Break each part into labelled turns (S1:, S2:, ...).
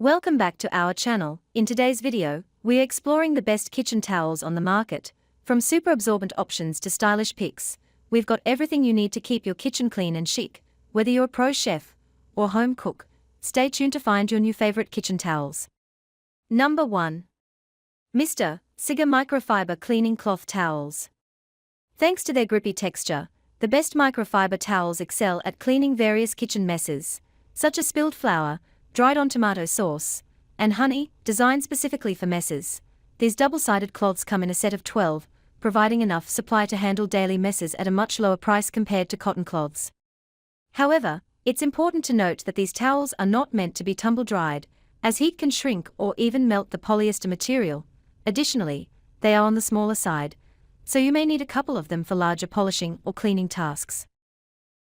S1: Welcome back to our channel. In today's video, we're exploring the best kitchen towels on the market. From super absorbent options to stylish picks, we've got everything you need to keep your kitchen clean and chic. Whether you're a pro chef or home cook, stay tuned to find your new favorite kitchen towels. Number 1. Mr. Siger Microfiber Cleaning Cloth Towels. Thanks to their grippy texture, the best microfiber towels excel at cleaning various kitchen messes, such as spilled flour, dried-on tomato sauce, and honey, designed specifically for messes. These double-sided cloths come in a set of 12, providing enough supply to handle daily messes at a much lower price compared to cotton cloths. However, it's important to note that these towels are not meant to be tumble-dried, as heat can shrink or even melt the polyester material. Additionally, they are on the smaller side, so you may need a couple of them for larger polishing or cleaning tasks.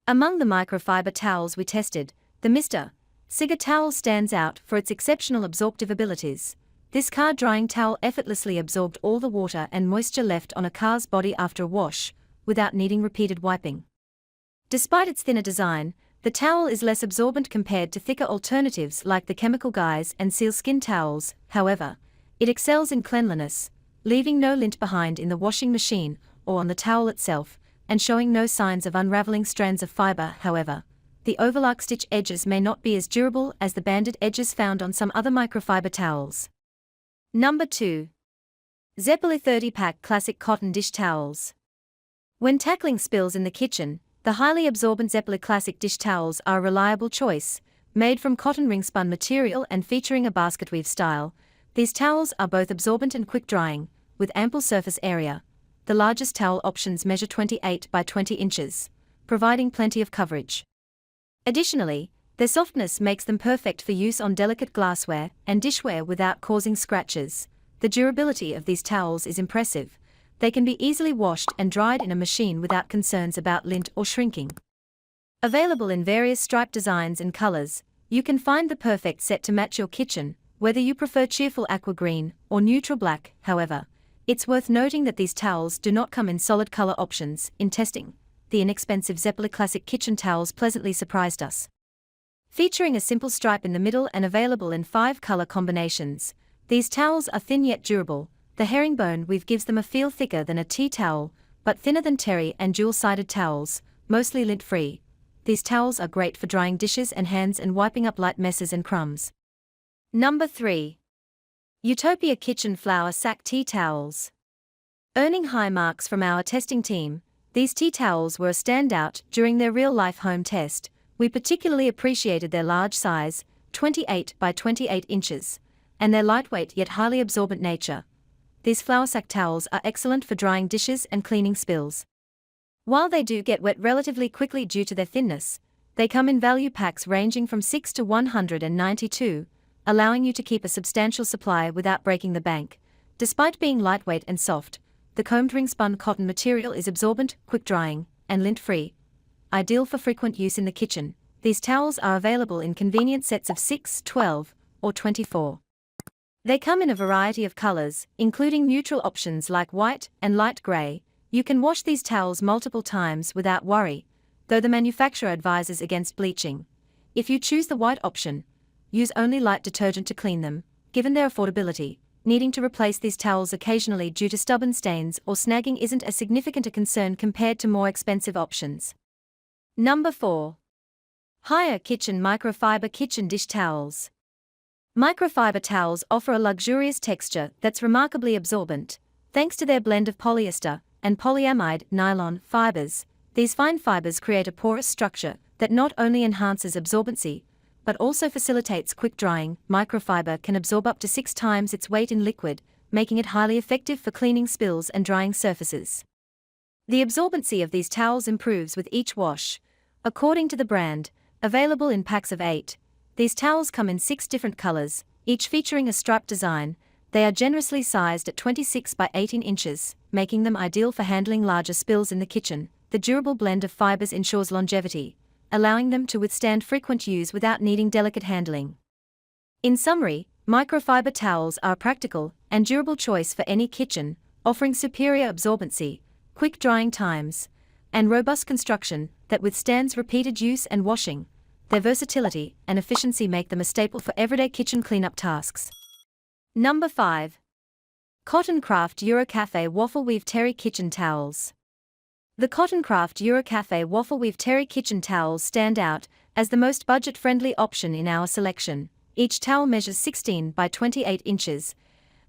S1: Among the microfiber towels we tested, the Mr. Siger towel stands out for its exceptional absorptive abilities. This car drying towel effortlessly absorbed all the water and moisture left on a car's body after a wash, without needing repeated wiping. Despite its thinner design, the towel is less absorbent compared to thicker alternatives like the chemical guys and sealskin towels. However, it excels in cleanliness, leaving no lint behind in the washing machine or on the towel itself, and showing no signs of unraveling strands of fiber. However, the overlock stitch edges may not be as durable as the banded edges found on some other microfiber towels. Number 2. Zeppeli 30-pack Classic Cotton Dish Towels. When tackling spills in the kitchen, the highly absorbent Zeppeli Classic Dish Towels are a reliable choice. Made from cotton ring-spun material and featuring a basket weave style, these towels are both absorbent and quick-drying, with ample surface area. The largest towel options measure 28 by 20 inches, providing plenty of coverage. Additionally, their softness makes them perfect for use on delicate glassware and dishware without causing scratches. The durability of these towels is impressive. They can be easily washed and dried in a machine without concerns about lint or shrinking. Available in various striped designs and colors, you can find the perfect set to match your kitchen, whether you prefer cheerful aqua green or neutral black. However, it's worth noting that these towels do not come in solid color options. In testing, the inexpensive Zeppeli Classic Kitchen Towels pleasantly surprised us. Featuring a simple stripe in the middle and available in 5 color combinations, these towels are thin yet durable. The herringbone weave gives them a feel thicker than a tea towel, but thinner than terry and dual-sided towels, mostly lint-free. These towels are great for drying dishes and hands and wiping up light messes and crumbs. Number 3. Utopia Kitchen Flour Sack Tea Towels. Earning high marks from our testing team, these tea towels were a standout during their real-life home test. We particularly appreciated their large size, 28 by 28 inches, and their lightweight yet highly absorbent nature. These flour sack towels are excellent for drying dishes and cleaning spills. While they do get wet relatively quickly due to their thinness, they come in value packs ranging from 6 to 192, allowing you to keep a substantial supply without breaking the bank. Despite being lightweight and soft, the combed ring-spun cotton material is absorbent, quick-drying, and lint-free. Ideal for frequent use in the kitchen, these towels are available in convenient sets of 6, 12, or 24. They come in a variety of colors, including neutral options like white and light gray. You can wash these towels multiple times without worry, though the manufacturer advises against bleaching. If you choose the white option, use only light detergent to clean them. Given their affordability, needing to replace these towels occasionally due to stubborn stains or snagging isn't as significant a concern compared to more expensive options. Number 4. Haier Kitchen Microfiber Kitchen Dish Towels. Microfiber towels offer a luxurious texture that's remarkably absorbent. Thanks to their blend of polyester and polyamide nylon fibers, these fine fibers create a porous structure that not only enhances absorbency, but also facilitates quick drying. Microfiber can absorb up to 6 times its weight in liquid, making it highly effective for cleaning spills and drying surfaces. The absorbency of these towels improves with each wash. According to the brand, available in packs of 8, these towels come in 6 different colors, each featuring a striped design. They are generously sized at 26 by 18 inches, making them ideal for handling larger spills in the kitchen. The durable blend of fibers ensures longevity, allowing them to withstand frequent use without needing delicate handling. In summary, microfiber towels are a practical and durable choice for any kitchen, offering superior absorbency, quick drying times, and robust construction that withstands repeated use and washing. their versatility and efficiency make them a staple for everyday kitchen cleanup tasks. Number 5. Cotton Craft Eurocafe Waffle Weave Terry Kitchen Towels. The Cotton Craft Eurocafe Waffle Weave Terry Kitchen Towels stand out as the most budget-friendly option in our selection. Each towel measures 16 by 28 inches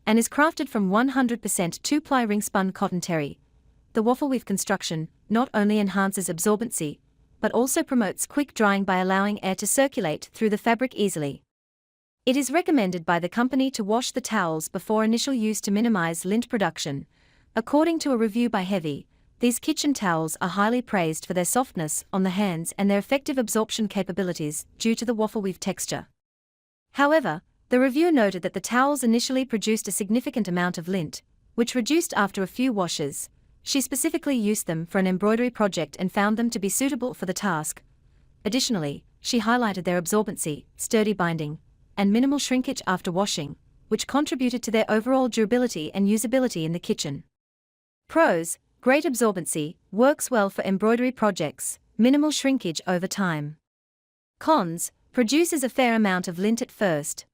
S1: and is crafted from 100% 2-ply ring-spun cotton terry. The waffle weave construction not only enhances absorbency, but also promotes quick drying by allowing air to circulate through the fabric easily. It is recommended by the company to wash the towels before initial use to minimize lint production. According to a review by Heavy, these kitchen towels are highly praised for their softness on the hands and their effective absorption capabilities due to the waffle weave texture. However, the review noted that the towels initially produced a significant amount of lint, which reduced after a few washes. She specifically used them for an embroidery project and found them to be suitable for the task. Additionally, she highlighted their absorbency, sturdy binding, and minimal shrinkage after washing, which contributed to their overall durability and usability in the kitchen. Pros: great absorbency, works well for embroidery projects, minimal shrinkage over time. Cons: produces a fair amount of lint at first.